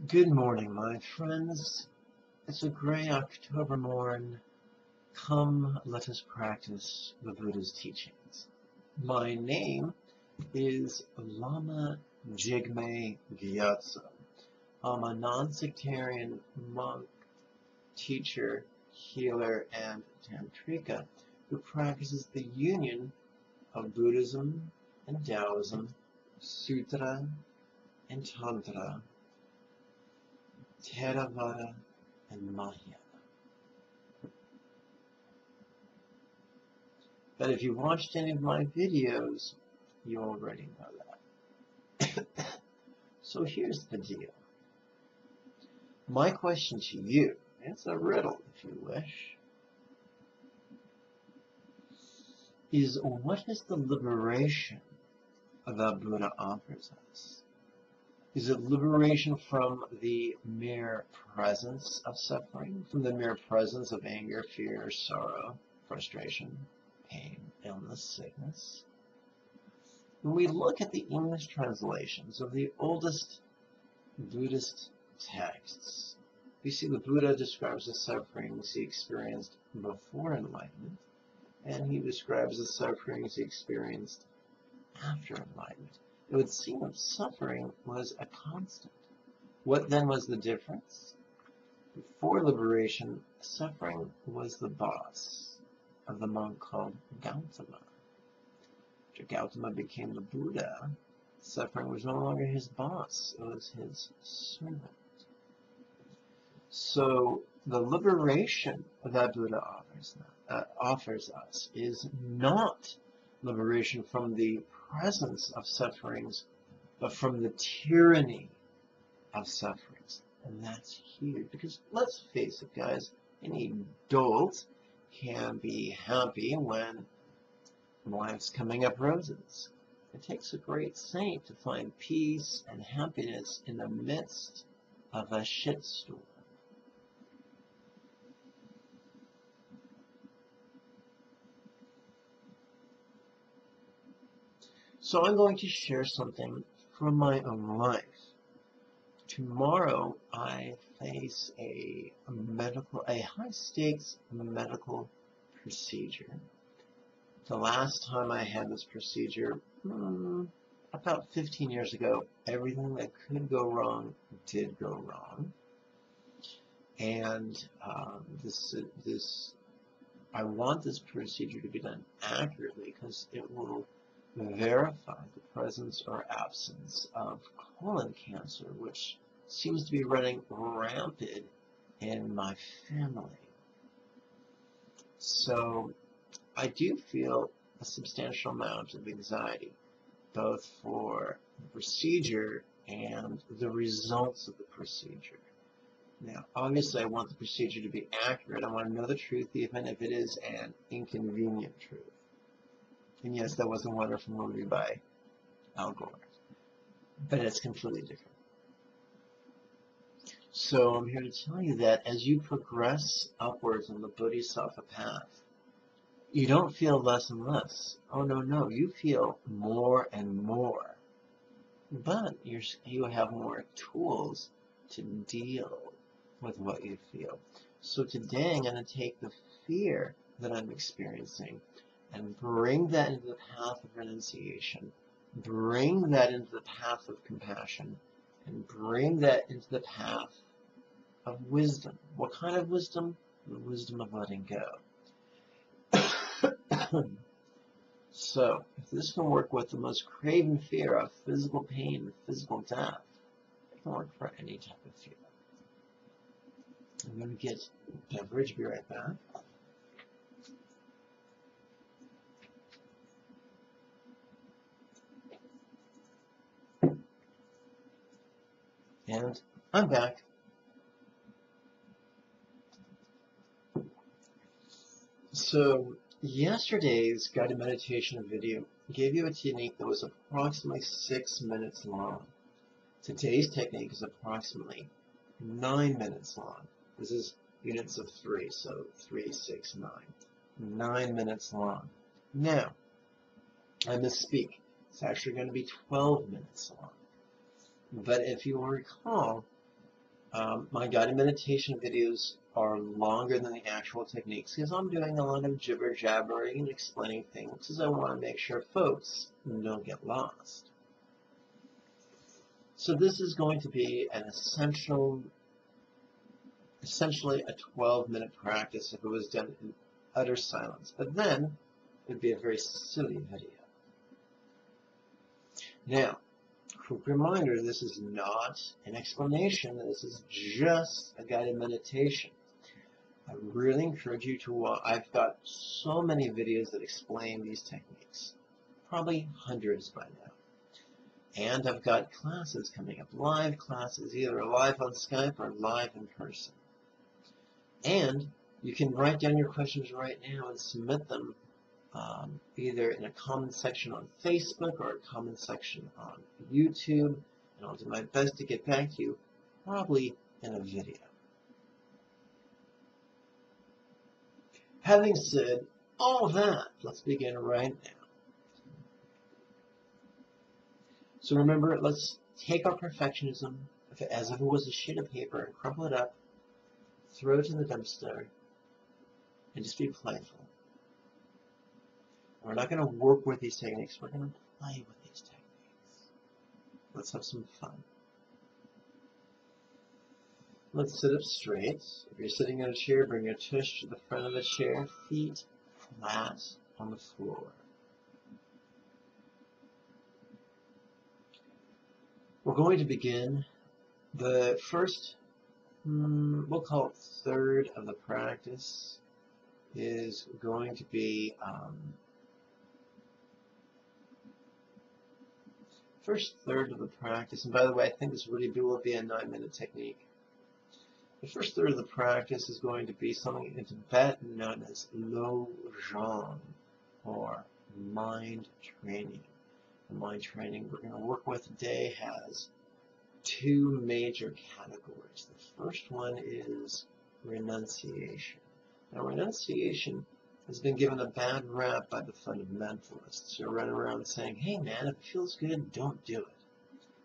Good morning, my friends. It's a gray October morn. Come, let us practice the Buddha's teachings. My name is Lama Jigme. I'm a non-sectarian monk, teacher, healer, and tantrika who practices the union of Buddhism and Taoism, Sutra and Tantra, Theravada, and Mahayana. But if you watched any of my videos, you already know that. So here's the deal. My question to you, it's a riddle if you wish, is what is the liberation that Buddha offers us? Is it liberation from the mere presence of suffering, from the mere presence of anger, fear, sorrow, frustration, pain, illness, sickness? When we look at the English translations of the oldest Buddhist texts, we see the Buddha describes the sufferings he experienced before enlightenment, and he describes the sufferings he experienced after enlightenment. It would seem that suffering was a constant. What then was the difference? Before liberation, suffering was the boss of the monk called Gautama. After Gautama became the Buddha, suffering was no longer his boss, it was his servant. So the liberation that Buddha offers us is not liberation from the presence of sufferings, but from the tyranny of sufferings. And that's huge, because let's face it, guys, any adult can be happy when life's coming up roses. It takes a great saint to find peace and happiness in the midst of a shitstorm. So I'm going to share something from my own life. Tomorrow I face a high-stakes medical procedure. The last time I had this procedure, about 15 years ago, everything that could go wrong did go wrong. And I want this procedure to be done accurately because it will verify the presence or absence of colon cancer, which seems to be running rampant in my family. So I do feel a substantial amount of anxiety, both for the procedure and the results of the procedure. Now, obviously, I want the procedure to be accurate. I want to know the truth, even if it is an inconvenient truth. And yes, that was a wonderful movie by Al Gore, but it's completely different. So I'm here to tell you that as you progress upwards on the Bodhisattva path, you don't feel less and less. Oh, no, you feel more and more. But you have more tools to deal with what you feel. So today I'm going to take the fear that I'm experiencing and bring that into the path of renunciation, bring that into the path of compassion, and bring that into the path of wisdom. What kind of wisdom? The wisdom of letting go. So, if this can work with the most craven fear of physical pain and physical death, it can work for any type of fear. I'm going to get a beverage, be right back. And I'm back. So, yesterday's guided meditation video gave you a technique that was approximately 6 minutes long. Today's technique is approximately 9 minutes long. This is units of 3, so 3, 6, 9. 9 minutes long. Now, I misspeak. It's actually going to be 12 minutes long. But if you will recall, My guided meditation videos are longer than the actual techniques because I'm doing a lot of jibber jabbering and explaining things because I want to make sure folks don't get lost. So this is going to be an essentially a 12-minute practice if it was done in utter silence. But then it would be a very silly video. Now, quick reminder, this is not an explanation. This is just a guided meditation. I really encourage you to watch. I've got so many videos that explain these techniques, probably hundreds by now. And I've got classes coming up, live classes, either live on Skype or live in person. And you can write down your questions right now and submit them either in a comment section on Facebook or a comment section on YouTube, and I'll do my best to get back to you, probably in a video. Having said all that, let's begin right now. So remember, let's take our perfectionism as if it was a sheet of paper and crumple it up, throw it in the dumpster, and just be playful. We're not going to work with these techniques, we're going to play with these techniques. Let's have some fun. Let's sit up straight. If you're sitting in a chair, bring your tush to the front of the chair, feet flat on the floor. We're going to begin the first, we'll call it third of the practice, is going to be first third of the practice, and by the way, I think this really will be a 9-minute technique. The first third of the practice is going to be something in Tibetan known as Lojong, or mind training. The mind training we're going to work with today has two major categories. The first one is renunciation. Now, renunciation has been given a bad rap by the fundamentalists who run around saying, hey man, if it feels good, don't do it.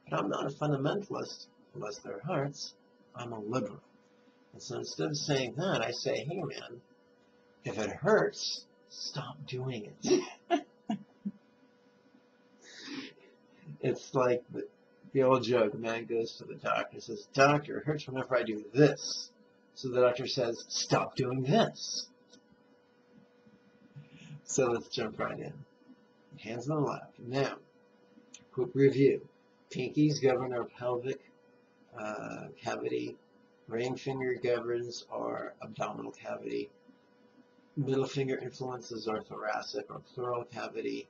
But I'm not a fundamentalist, bless their hearts, I'm a liberal. And so instead of saying that, I say, hey man, if it hurts, stop doing it. It's like the old joke, a man goes to the doctor and says, doctor, it hurts whenever I do this. So the doctor says, stop doing this. So let's jump right in. Hands on the lap. Now, quick review. Pinkies govern our pelvic cavity. Ring finger governs our abdominal cavity. Middle finger influences our thoracic or pleural cavity.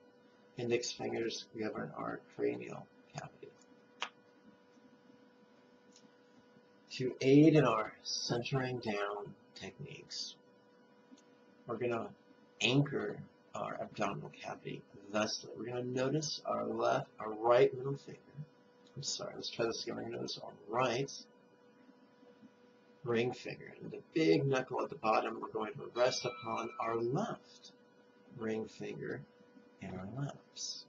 Index fingers govern our cranial cavity. To aid in our centering down techniques, we're going to anchor our abdominal cavity thusly. We're going to notice our right middle finger. I'm sorry, let's try this again. We're going to notice our right ring finger. And the big knuckle at the bottom, we're going to rest upon our left ring finger in our laps.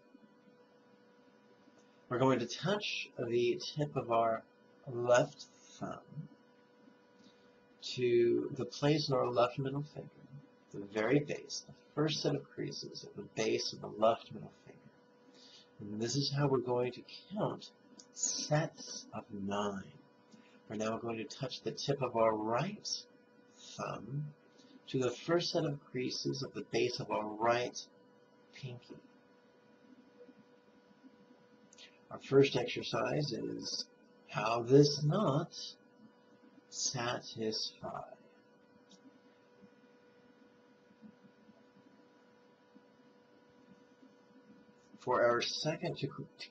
We're going to touch the tip of our left thumb to the place in our left middle finger, the very base, the first set of creases at the base of the left middle finger. And this is how we're going to count sets of 9. We're now going to touch the tip of our right thumb to the first set of creases at the base of our right pinky. Our first exercise is how this not satisfy. For our second, to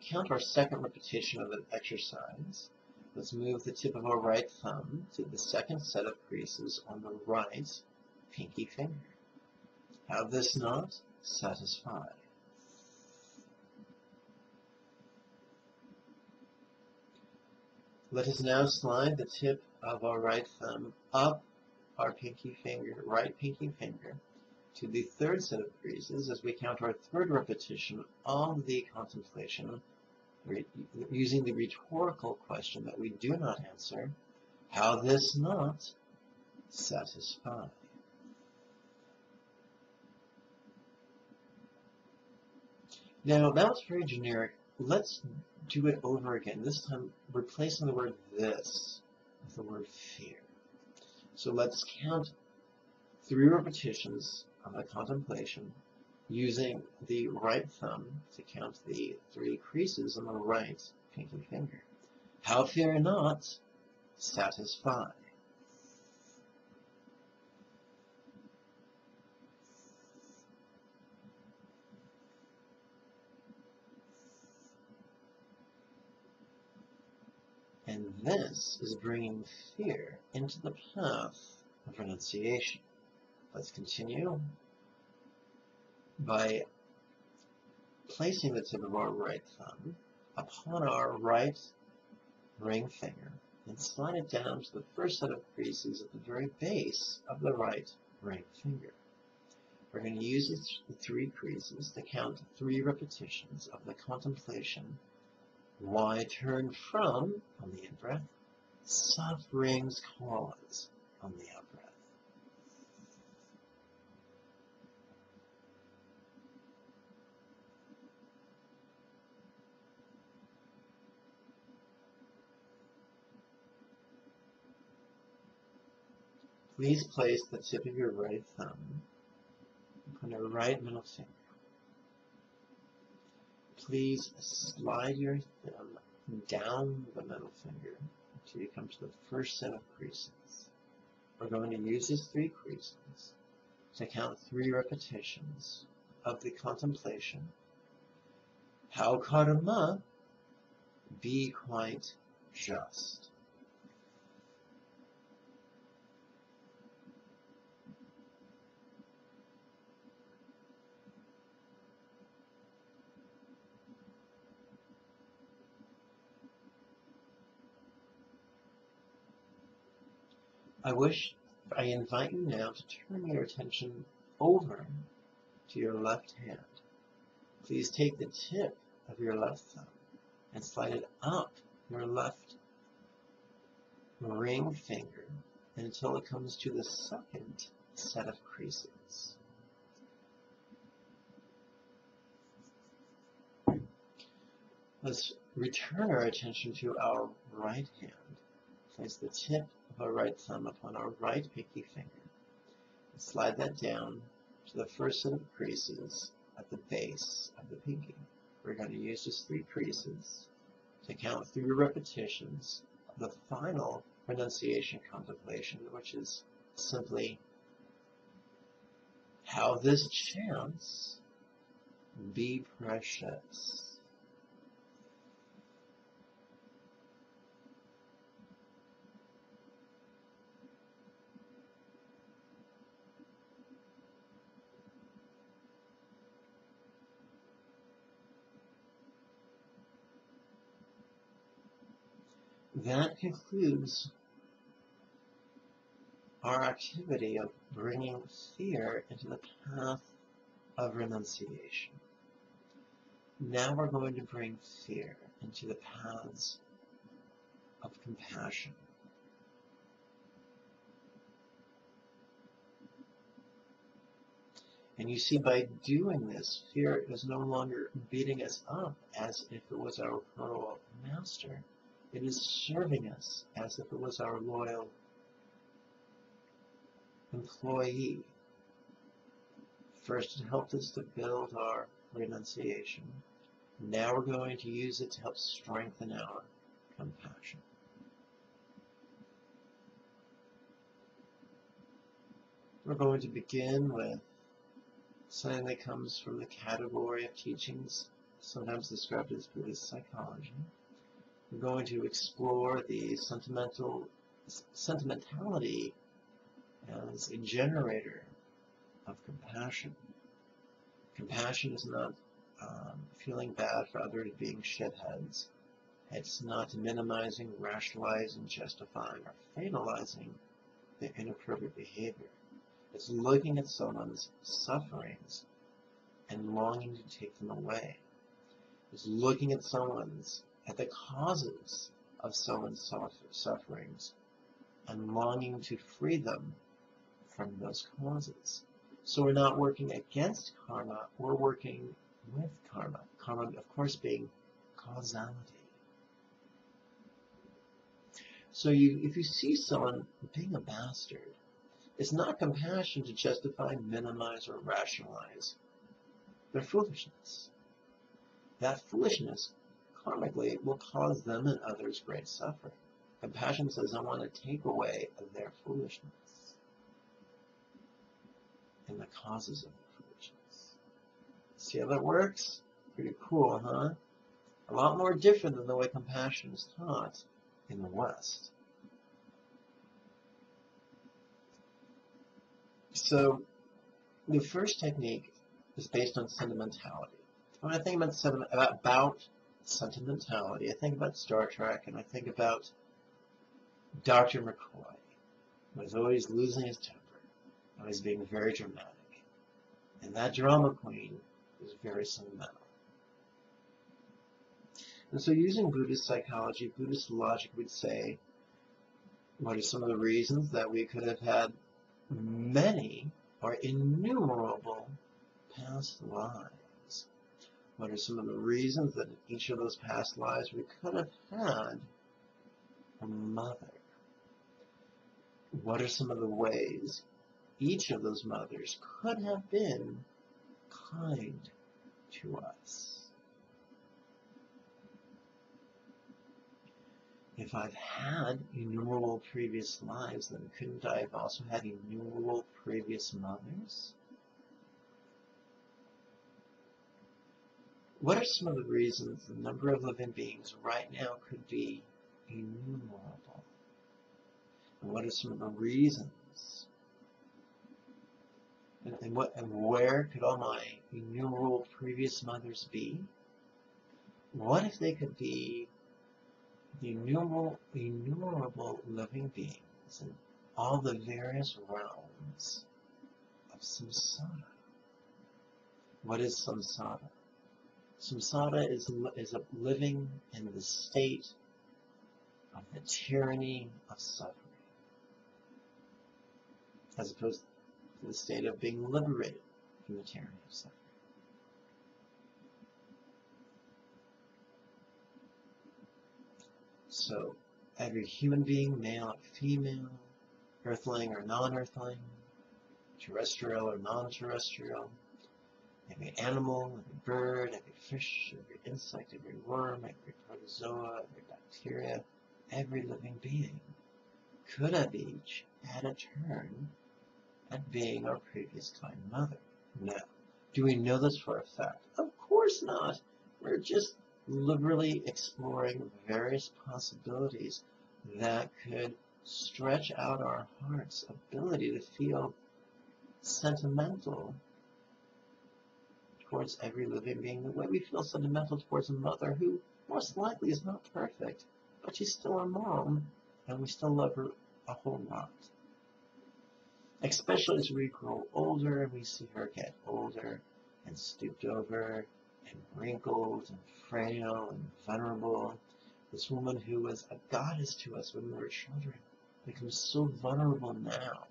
count our second repetition of the exercise, let's move the tip of our right thumb to the second set of creases on the right pinky finger. Have this not satisfy. Let us now slide the tip of our right thumb up our pinky finger, right pinky finger, to the third set of creases as we count our third repetition of the contemplation using the rhetorical question that we do not answer. How this not satisfy. Now, that was very generic. Let's do it over again. This time, replacing the word this with the word fear. So let's count 3 repetitions of the contemplation using the right thumb to count the 3 creases on the right pinky finger. How fear not satisfy. And this is bringing fear into the path of renunciation. Let's continue by placing the tip of our right thumb upon our right ring finger and slide it down to the first set of creases at the very base of the right ring finger. We're going to use the 3 creases to count 3 repetitions of the contemplation. Why turn from on the in-breath? Suffering's cause on the out-breath. Please place the tip of your right thumb upon your right middle finger. Please slide your thumb down the middle finger until you come to the first set of creases. We're going to use these 3 creases to count 3 repetitions of the contemplation. How karma be quite just. I invite you now to turn your attention over to your left hand. Please take the tip of your left thumb and slide it up your left ring finger until it comes to the second set of creases. Let's return our attention to our right hand. Place the tip of our right thumb upon our right pinky finger and slide that down to the first set of creases at the base of the pinky. We're going to use just 3 creases to count 3 repetitions of the final renunciation contemplation, which is simply how this chance be precious. That concludes our activity of bringing fear into the path of renunciation. Now we're going to bring fear into the paths of compassion. And you see, by doing this, fear is no longer beating us up as if it was our cruel master. It is serving us as if it was our loyal employee. First, it helped us to build our renunciation. Now we're going to use it to help strengthen our compassion. We're going to begin with something that comes from the category of teachings sometimes described as Buddhist psychology. We're going to explore the sentimentality as a generator of compassion. Compassion is not feeling bad for others being shitheads. It's not minimizing, rationalizing, justifying, or fatalizing the inappropriate behavior. It's looking at someone's sufferings and longing to take them away. It's looking at the causes of someone's sufferings and longing to free them from those causes. So we're not working against karma, we're working with karma. Karma, of course, being causality. So if you see someone being a bastard, it's not compassion to justify, minimize, or rationalize their foolishness. That foolishness, karmically, will cause them and others great suffering. Compassion says, I want to take away their foolishness and the causes of their foolishness. See how that works? Pretty cool, huh? A lot more different than the way compassion is taught in the West. So, the first technique is based on sentimentality. When I think about sentimentality, I think about Star Trek, and I think about Dr. McCoy, who was always losing his temper, always being very dramatic. And that drama queen was very sentimental. And so using Buddhist psychology, Buddhist logic would say, what are some of the reasons that we could have had many or innumerable past lives? What are some of the reasons that in each of those past lives we could have had a mother? What are some of the ways each of those mothers could have been kind to us? If I've had innumerable previous lives, then couldn't I have also had innumerable previous mothers? What are some of the reasons the number of living beings right now could be innumerable? And what are some of the reasons? And where could all my innumerable previous mothers be? What if they could be the innumerable living beings in all the various realms of samsara? What is samsara? Samsara is a living in the state of the tyranny of suffering, as opposed to the state of being liberated from the tyranny of suffering. So, every human being, male or female, earthling or non-earthling, terrestrial or non-terrestrial, every animal, every bird, every fish, every insect, every worm, every protozoa, every bacteria, every living being could have each had a turn at being our previous kind mother. Now, do we know this for a fact? Of course not. We're just liberally exploring various possibilities that could stretch out our heart's ability to feel sentimental towards every living being, the way we feel sentimental towards a mother who most likely is not perfect, but she's still our mom, and we still love her a whole lot. Especially as we grow older and we see her get older and stooped over and wrinkled and frail and vulnerable. This woman who was a goddess to us when we were children becomes so vulnerable now.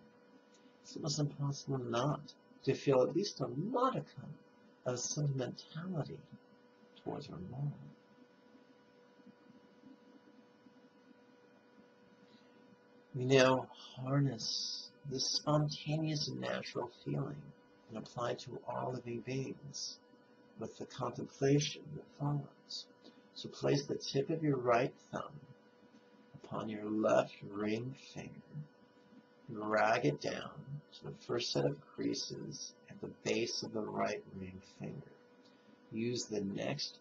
It's almost impossible not to feel at least a modicum of sentimentality towards her mom. We now harness this spontaneous and natural feeling and apply it to all living beings with the contemplation that follows. So place the tip of your right thumb upon your left ring finger, drag it down to the first set of creases at the base of the right ring finger. Use the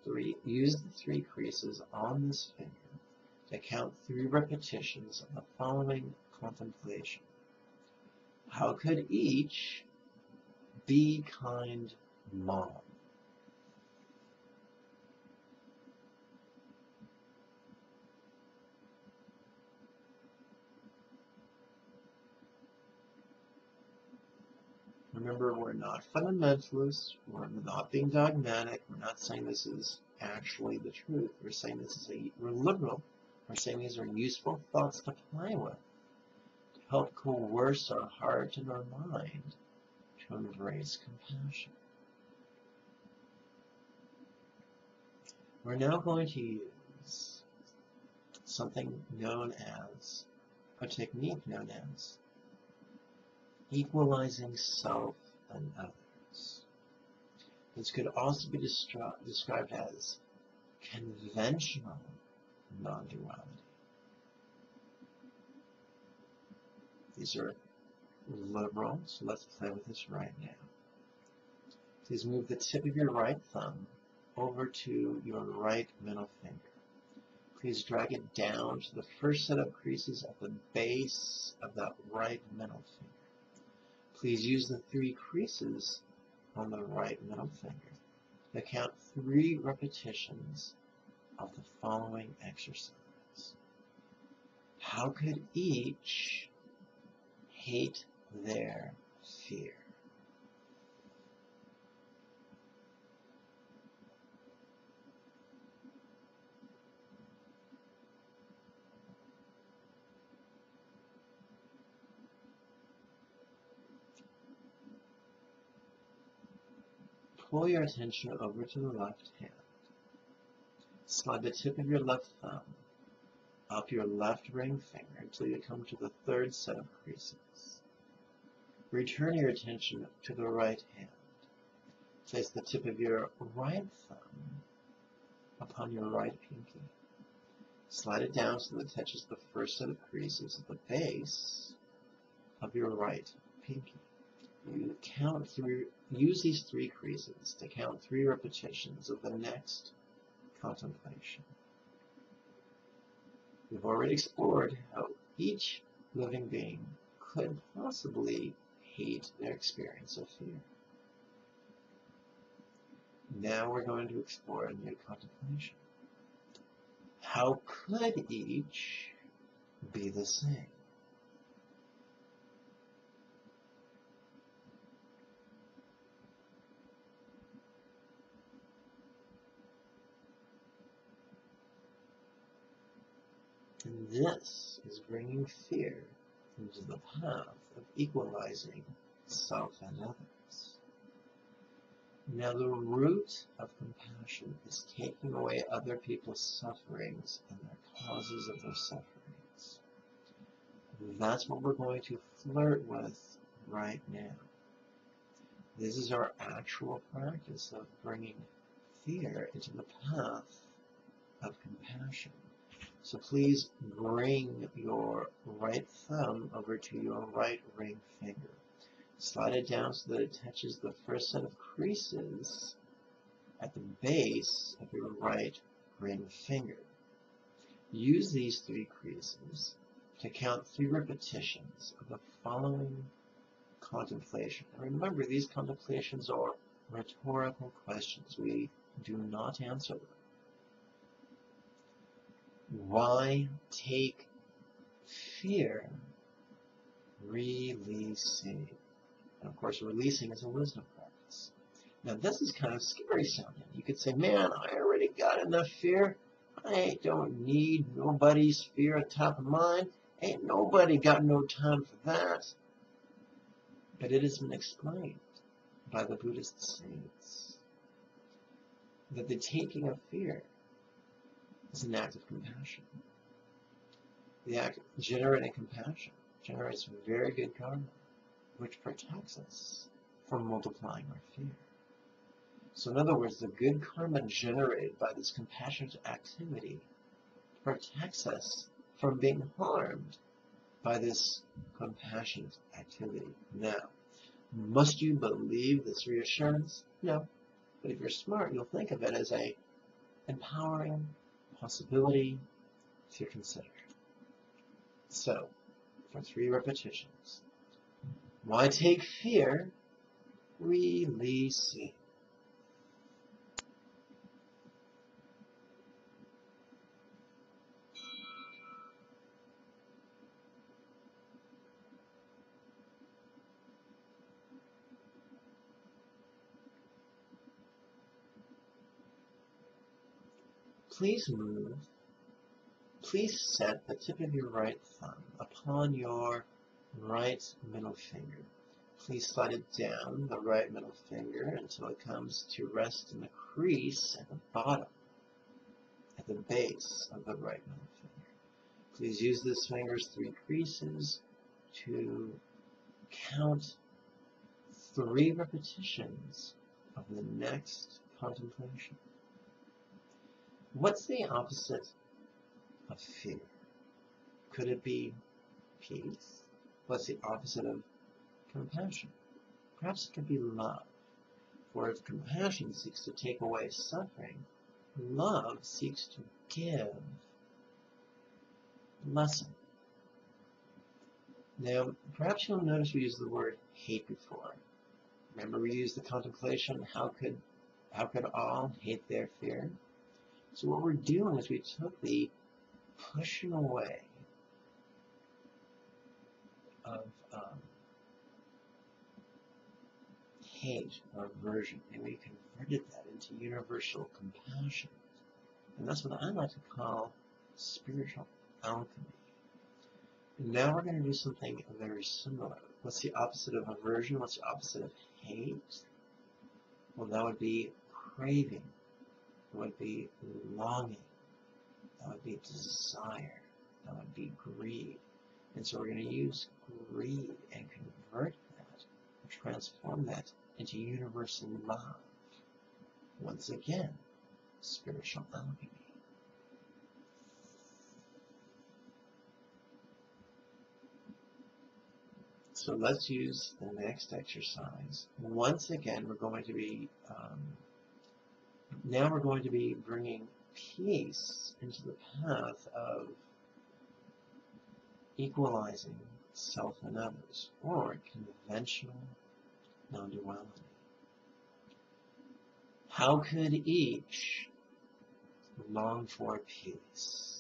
three creases on this finger to count 3 repetitions of the following contemplation. How could each be kind mom? Remember, we're not fundamentalists, we're not being dogmatic, we're not saying this is actually the truth. We're saying we're liberal, we're saying these are useful thoughts to play with. help coerce our heart and our mind to embrace compassion. We're now going to use something known as, a technique known as, equalizing self and others. This could also be described as conventional non-duality. These are liberal, so let's play with this right now. Please move the tip of your right thumb over to your right middle finger. Please drag it down to the first set of creases at the base of that right middle finger. Please use the 3 creases on the right middle finger to count 3 repetitions of the following exercise. How could each hate their fear? Pull your attention over to the left hand. Slide the tip of your left thumb up your left ring finger until you come to the 3rd set of creases. Return your attention to the right hand. Place the tip of your right thumb upon your right pinky. Slide it down so that it touches the first set of creases at the base of your right pinky. Use these 3 creases to count 3 repetitions of the next contemplation. We've already explored how each living being could possibly hate their experience of fear. Now we're going to explore a new contemplation. How could each be the same? And this is bringing fear into the path of equalizing self and others. Now the root of compassion is taking away other people's sufferings and the causes of their sufferings. That's what we're going to flirt with right now. This is our actual practice of bringing fear into the path of compassion. So please bring your right thumb over to your right ring finger. Slide it down so that it touches the first set of creases at the base of your right ring finger. Use these 3 creases to count 3 repetitions of the following contemplation. And remember, these contemplations are rhetorical questions. We do not answer them. Why take fear? Releasing. And of course, releasing is a wisdom practice. Now, this is kind of scary sounding. You could say, man, I already got enough fear. I don't need nobody's fear at top of mind. Ain't nobody got no time for that. But it has been explained by the Buddhist saints that the taking of fear is an act of compassion. The act of generating compassion generates very good karma, which protects us from multiplying our fear. So in other words, the good karma generated by this compassionate activity protects us from being harmed by this compassionate activity. Now, must you believe this reassurance? No. But if you're smart, you'll think of it as an empowering possibility to consider. So, for 3 repetitions. Why take fear? Releasing. Please move. Please set the tip of your right thumb upon your right middle finger. Please slide it down the right middle finger until it comes to rest in the crease at the bottom, at the base of the right middle finger. Please use this finger's 3 creases to count 3 repetitions of the next contemplation. What's the opposite of fear? Could it be peace? What's the opposite of compassion? Perhaps it could be love. For if compassion seeks to take away suffering, love seeks to give blessing. Now, perhaps you'll notice we used the word hate before. Remember we used the contemplation, how could all hate their fear? So what we're doing is we took the pushing away of hate or aversion, and we converted that into universal compassion. And that's what I like to call spiritual alchemy. And now we're going to do something very similar. What's the opposite of aversion? What's the opposite of hate? Well, that would be craving. That would be longing. That would be desire. That would be greed. And so we're going to use greed and convert that, and transform that into universal love. Once again, spiritual alchemy. So let's use the next exercise. Once again, we're going to be, now we're going to be bringing peace into the path of equalizing self and others, or conventional non-duality. How could each long for peace?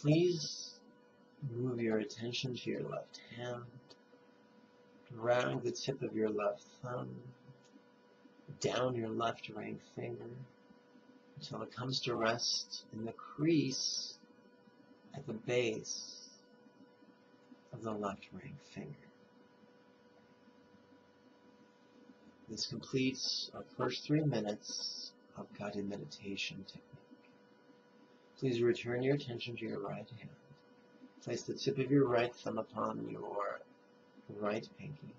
Please move your attention to your left hand, drag the tip of your left thumb down your left ring finger until it comes to rest in the crease at the base of the left ring finger. This completes our first 3 minutes of guided meditation technique. Please return your attention to your right hand. Place the tip of your right thumb upon your right pinky.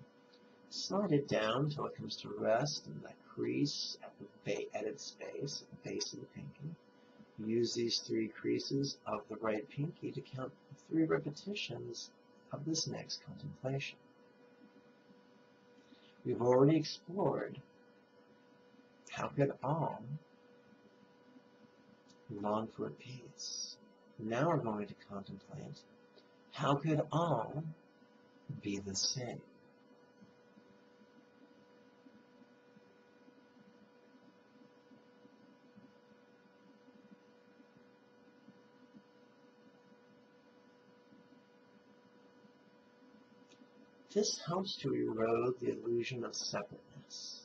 Slide it down until it comes to rest in that crease at its base, at the base of the pinky. Use these 3 creases of the right pinky to count 3 repetitions of this next contemplation. We've already explored how could all long for peace. Now we're going to contemplate how could all be the same. This helps to erode the illusion of separateness.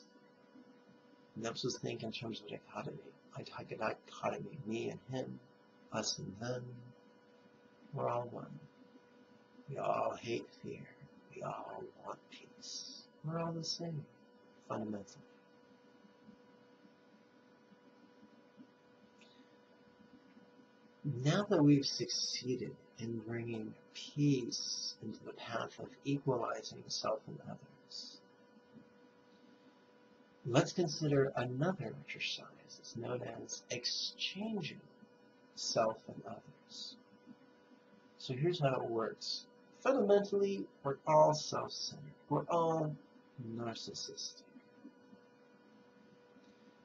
And helps us think in terms of dichotomy. Dichotomy, me and him, us and them. We're all one. We all hate fear. We all want peace. We're all the same, fundamentally. Now that we've succeeded in bringing peace into the path of equalizing self and others, let's consider another exercise. It's known as exchanging self and others. So here's how it works. Fundamentally, we're all self-centered. We're all narcissistic.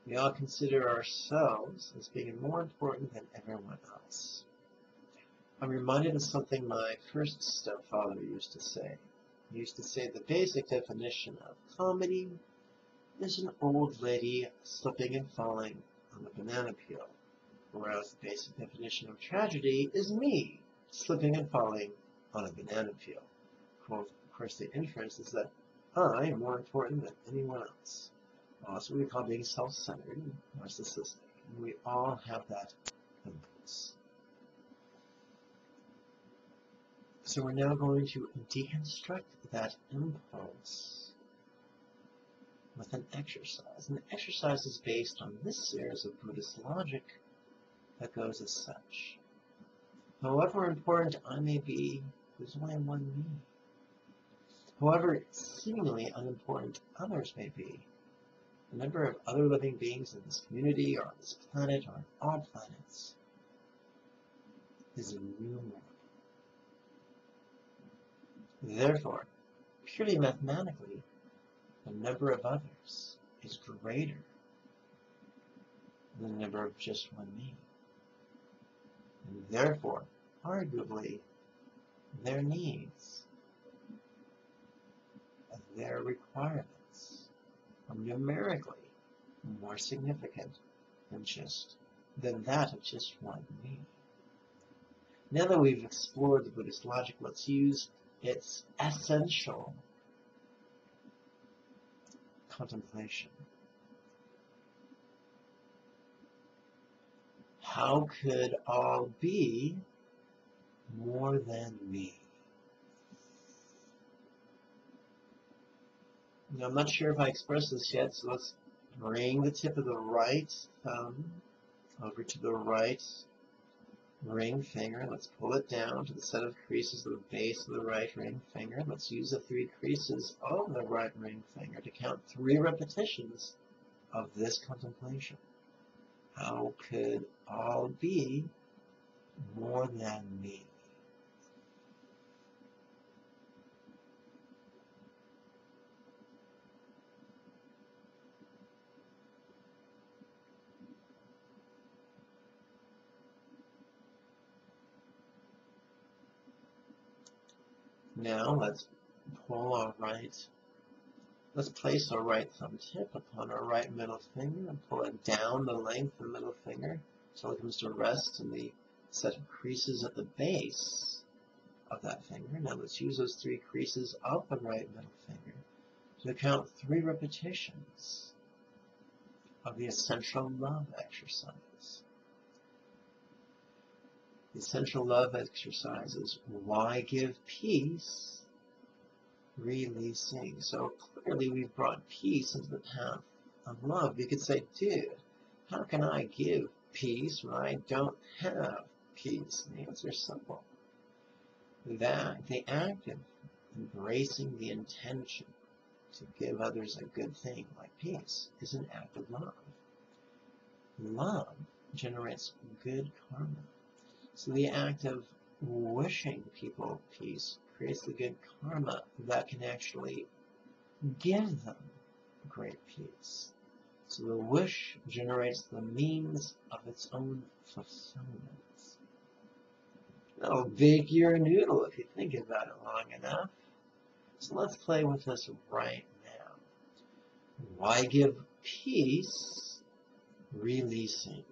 We all consider ourselves as being more important than everyone else. I'm reminded of something my first stepfather used to say. He used to say the basic definition of comedy is an old lady slipping and falling on a banana peel, whereas the basic definition of tragedy is me slipping and falling on a banana peel. of course, the inference is that I am more important than anyone else. That's what we call being self-centered, narcissistic. And we all have that impulse. So we're now going to deconstruct that impulse with an exercise. And the exercise is based on this series of Buddhist logic that goes as such. However important I may be, there's only one me. However seemingly unimportant others may be, the number of other living beings in this community or on this planet or on all planets is innumerable. Therefore, purely mathematically, the number of others is greater than the number of just one me. And therefore, arguably, their needs, their requirements are numerically more significant than that of just one me. Now that we've explored the Buddhist logic, let's use its essential contemplation. How could all be more than me? Now, I'm not sure if I expressed this yet, so let's bring the tip of the right thumb over to the right ring finger. Let's pull it down to the set of creases of the base of the right ring finger. Let's use the 3 creases of the right ring finger to count 3 repetitions of this contemplation. How could all be more than me? Now let's place our right thumb tip upon our right middle finger and pull it down the length of the middle finger until it comes to rest in the set of creases at the base of that finger. Now let's use those 3 creases of the right middle finger to count 3 repetitions of the essential love exercise. The essential love exercise is why give peace, releasing. So clearly we've brought peace into the path of love. You could say, dude, how can I give peace when I don't have peace? And the answer is simple. That the act of embracing the intention to give others a good thing like peace is an act of love. Love generates good karma. So the act of wishing people peace creates the good karma that can actually give them great peace. So the wish generates the means of its own fulfillment. That'll bake your noodle if you think about it long enough. So let's play with this right now. Why give peace, releasing?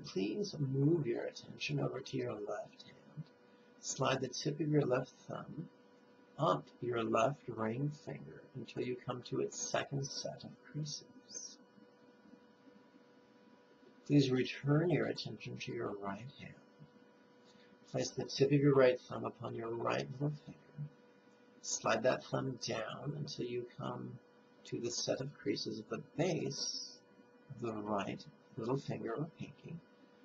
Please move your attention over to your left hand. Slide the tip of your left thumb up your left ring finger until you come to its second set of creases. Please return your attention to your right hand. Place the tip of your right thumb upon your right middle finger. Slide that thumb down until you come to the set of creases at the base of the right little finger or pinky.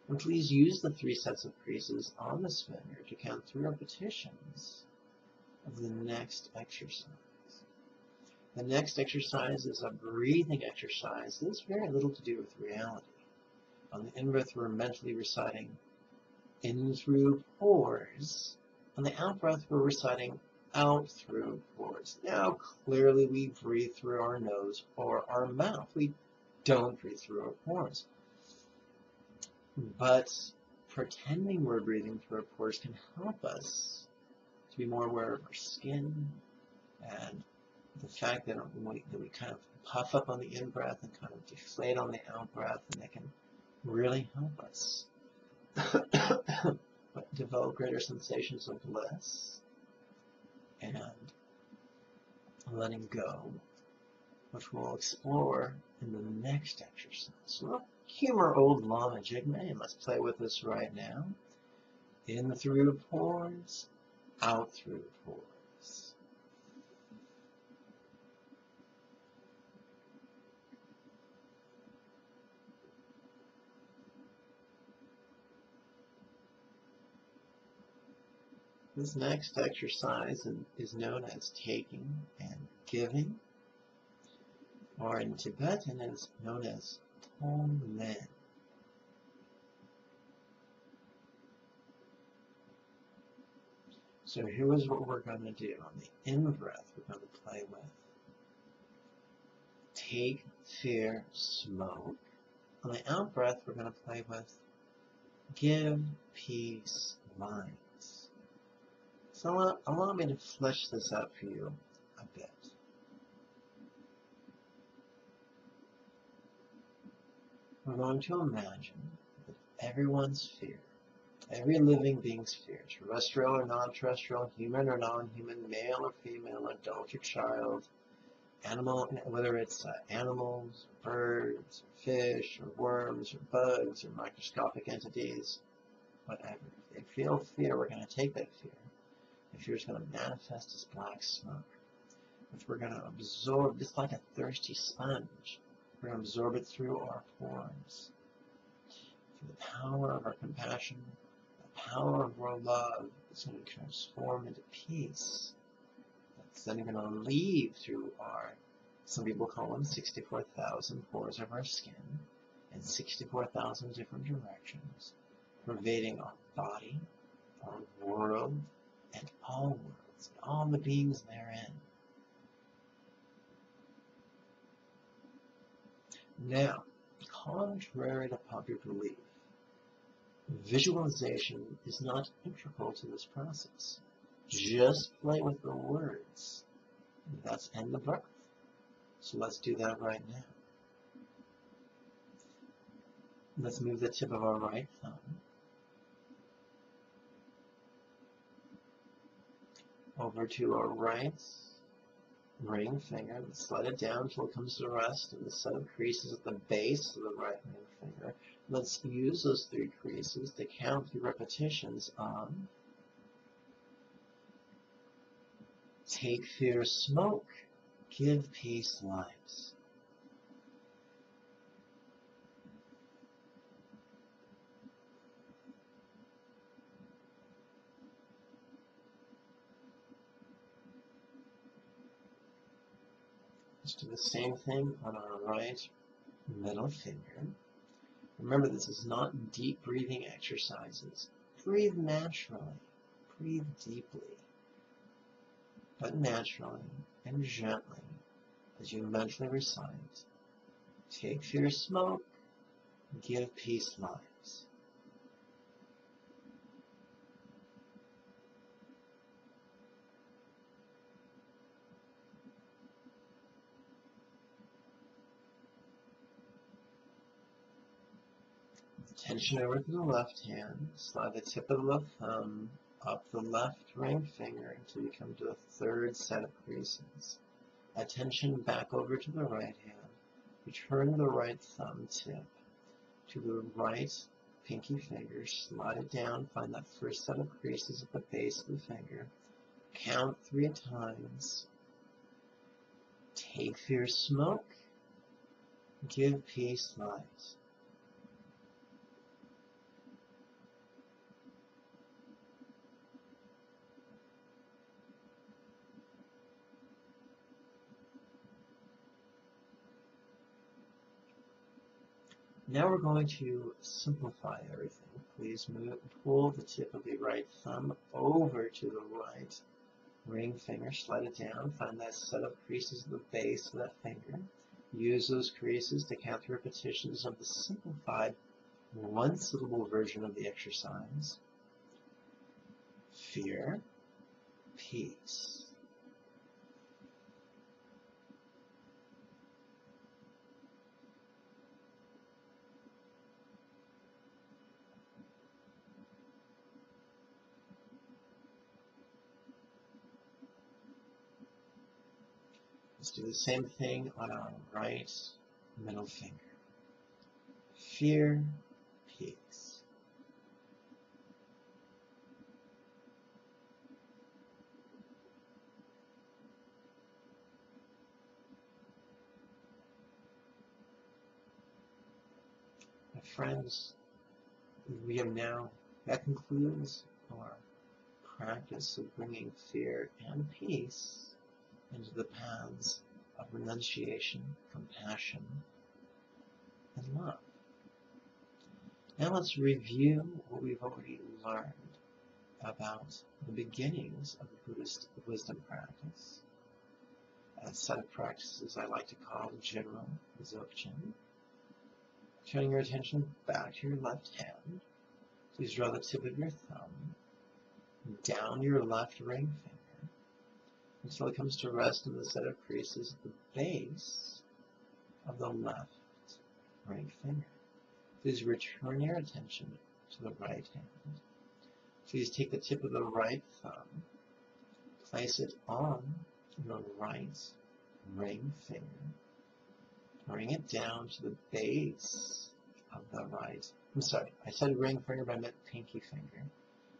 And please use the 3 sets of creases on this finger to count 3 repetitions of the next exercise. The next exercise is a breathing exercise. This has very little to do with reality. On the in-breath, we're mentally reciting in through pores. On the out-breath, we're reciting out through pores. Now, clearly, we breathe through our nose or our mouth. We don't breathe through our pores. But pretending we're breathing through our pores can help us to be more aware of our skin and the fact that we kind of puff up on the in-breath and kind of deflate on the out-breath, and that can really help us develop greater sensations of bliss and letting go, which we'll explore in the next exercise. So we'll humor old Lama Jigme, and let's play with this right now. In through the pores, out through the pores. This next exercise is known as taking and giving, or in Tibetan is known as Tonglen. So here's what we're going to do. On the in-breath, we're going to play with take, fear, smoke. On the out-breath, we're going to play with give, peace, light. So allow me to flesh this out for you a bit. We're going to imagine that everyone's fear, every living being's fear, terrestrial or non-terrestrial, human or non-human, male or female, adult or child, animal, whether it's animals, birds, or fish, or worms, or bugs, or microscopic entities, whatever. If they feel fear, we're going to take that fear. The fear is going to manifest as black smoke, which we're going to absorb just like a thirsty sponge. We're going to absorb it through our pores. Through the power of our compassion, the power of our love, it's going to transform into peace. That's then going to leave through our, some people call them 64,000 pores of our skin, in 64,000 different directions, pervading our body, our world, and all worlds, and all the beings therein. Now, contrary to popular belief, visualization is not integral to this process. Just play with the words. That's end the breath. So let's do that right now. Let's move the tip of our right thumb over to our right ring finger. Let's slide it down until it comes to rest in the set of creases at the base of the right ring finger. Let's use those 3 creases to count the repetitions of take fear, smoke, give peace, light. Let's do the same thing on our right middle finger. Remember, this is not deep breathing exercises. Breathe naturally. Breathe deeply, but naturally and gently as you mentally recite. Take fear, smoke, give peace, light. Tension over to the left hand. Slide the tip of the left thumb up the left ring finger until you come to the 3rd set of creases. Attention back over to the right hand. Return the right thumb tip to the right pinky finger. Slide it down. Find that first set of creases at the base of the finger. Count 3 times. Take fear, smoke. Give peace, light. Now we're going to simplify everything. Please pull the tip of the right thumb over to the right ring finger, slide it down, find that set of creases at the base of that finger. Use those creases to count the repetitions of the simplified 1-syllable version of the exercise. Fear, peace. Let's do the same thing on our right middle finger. Fear, peace. My friends, that concludes our practice of bringing fear and peace into the paths of renunciation, compassion, and love. Now let's review what we've already learned about the beginnings of the Buddhist wisdom practice. A set of practices I like to call Jigme, Dzogchen. Turning your attention back to your left hand, please draw the tip of your thumb down your left ring finger until it comes to rest in the set of creases at the base of the left ring finger. Please return your attention to the right hand. Please take the tip of the right thumb, place it on the right ring finger, bring it down to the base of the right. I'm sorry, I said ring finger, but I meant pinky finger.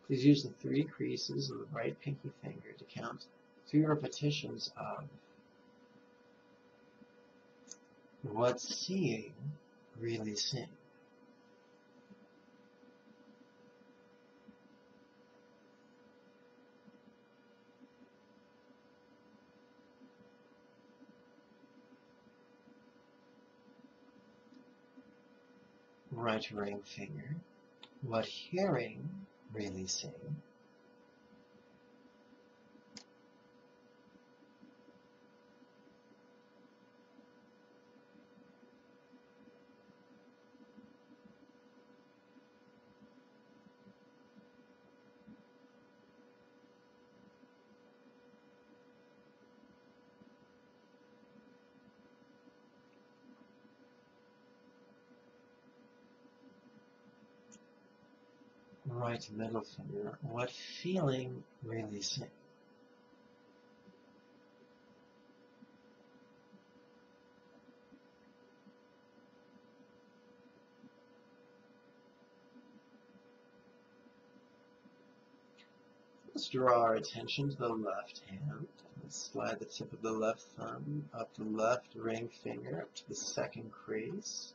Please use the 3 creases of the right pinky finger to count 3 repetitions of what's seeing really seeing. Right ring finger, what hearing really seeing. Right middle finger, what feeling really seeing. Let's draw our attention to the left hand. Let's slide the tip of the left thumb up the left ring finger up to the second crease.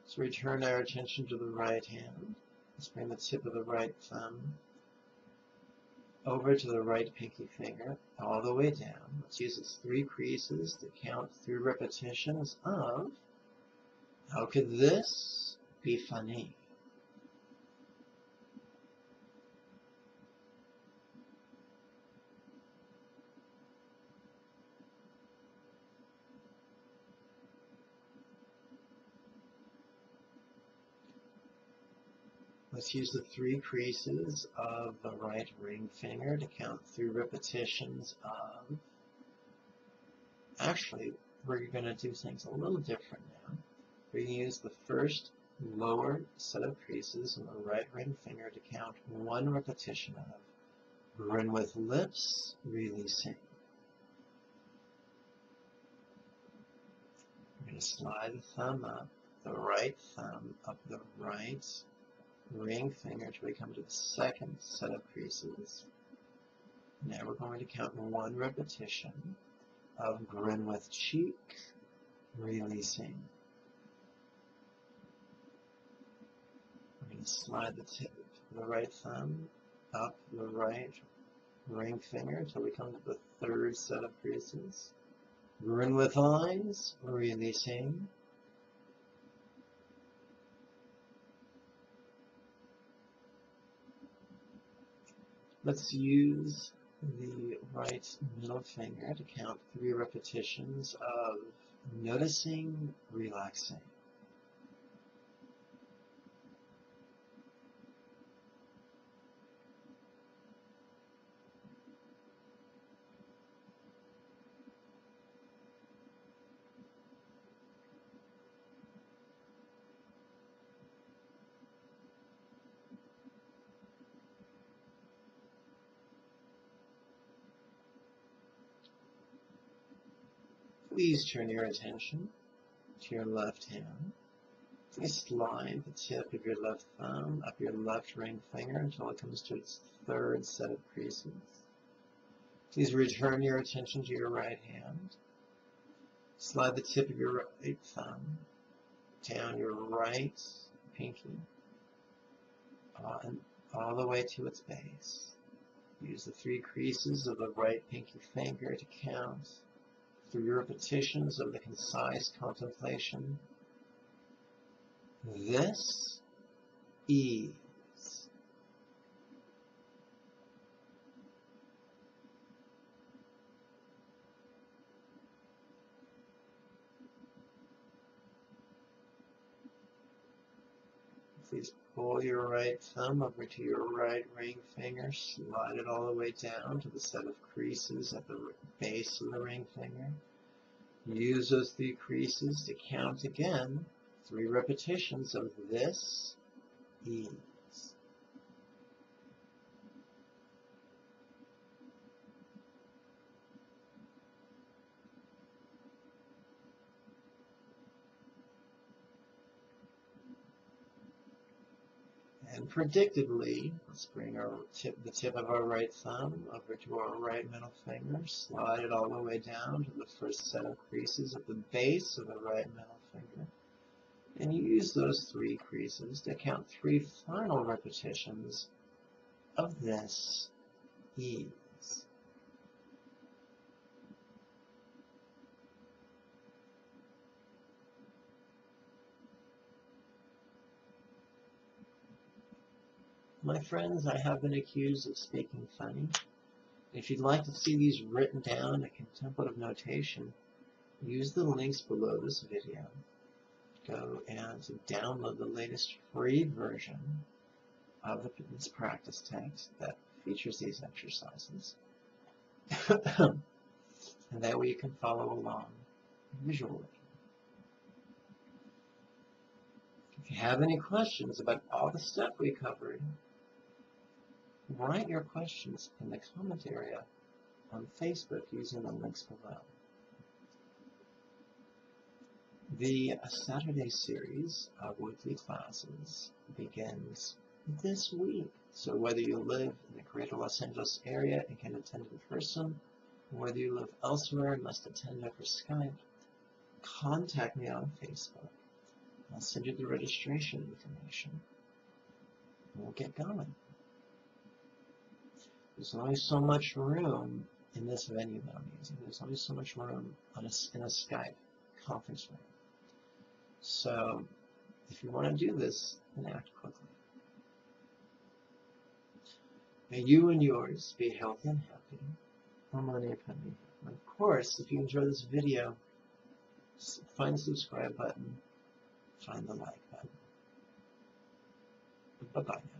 Let's return our attention to the right hand. Let's bring the tip of the right thumb over to the right pinky finger, all the way down. Let's use its 3 creases to count 3 repetitions of how could this be funny? Let's use the 3 creases of the right ring finger to count 3 repetitions of... Actually, we're going to do things a little different now. We're going to use the first lower set of creases in the right ring finger to count 1 repetition of grin with lips, really sing. We're going to slide the thumb up, the right thumb up the right ring finger till we come to the second set of creases. Now we're going to count 1 repetition of grin with cheek, releasing. We're going to slide the tip of the right thumb up the right ring finger until we come to the third set of creases. Grin with eyes, releasing. Let's use the right middle finger to count 3 repetitions of noticing, relaxing. please turn your attention to your left hand. Please slide the tip of your left thumb up your left ring finger until it comes to its third set of creases. Please return your attention to your right hand. Slide the tip of your right thumb down your right pinky and all the way to its base. Use the 3 creases of the right pinky finger to count 3 repetitions of the concise contemplation. This ease. Please pull your right thumb over to your right ring finger, slide it all the way down to the set of creases at the base of the ring finger. Use those 3 creases to count again 3 repetitions of this ease. And predictably, let's bring the tip of our right thumb over to our right middle finger, slide it all the way down to the first set of creases at the base of the right middle finger, and use those 3 creases to count 3 final repetitions of this ease. My friends, I have been accused of speaking funny. If you'd like to see these written down in contemplative notation, use the links below this video. Go and download the latest free version of this practice text that features these exercises. And that way you can follow along visually. If you have any questions about all the stuff we covered, write your questions in the comment area on Facebook using the links below. The Saturday series of weekly classes begins this week. So whether you live in the greater Los Angeles area and can attend in person, or whether you live elsewhere and must attend over Skype, contact me on Facebook. I'll send you the registration information. And we'll get going. There's only so much room in this venue that I'm using. There's only so much room in a Skype conference room. So if you want to do this, then act quickly. May you and yours be healthy and happy. Harmony upon you. And of course, if you enjoy this video, find the subscribe button, find the like button. Bye-bye.